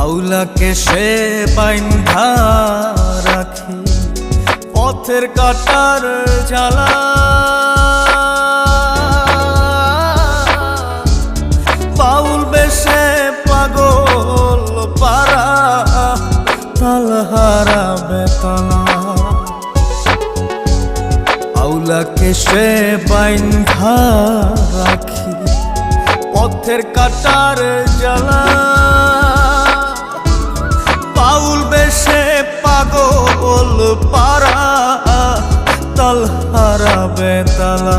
আউলাকে সে বাইন্ধা রাখি পথের কাটার জ্বালা। বাউল বেশে পাগল পারা তালহারা বেতালা। আউলাকে সে বাইন্ধা রাখি পথের কাটার জ্বালা। বাউল বেশে পাগল পারা তালহারা বেতালা।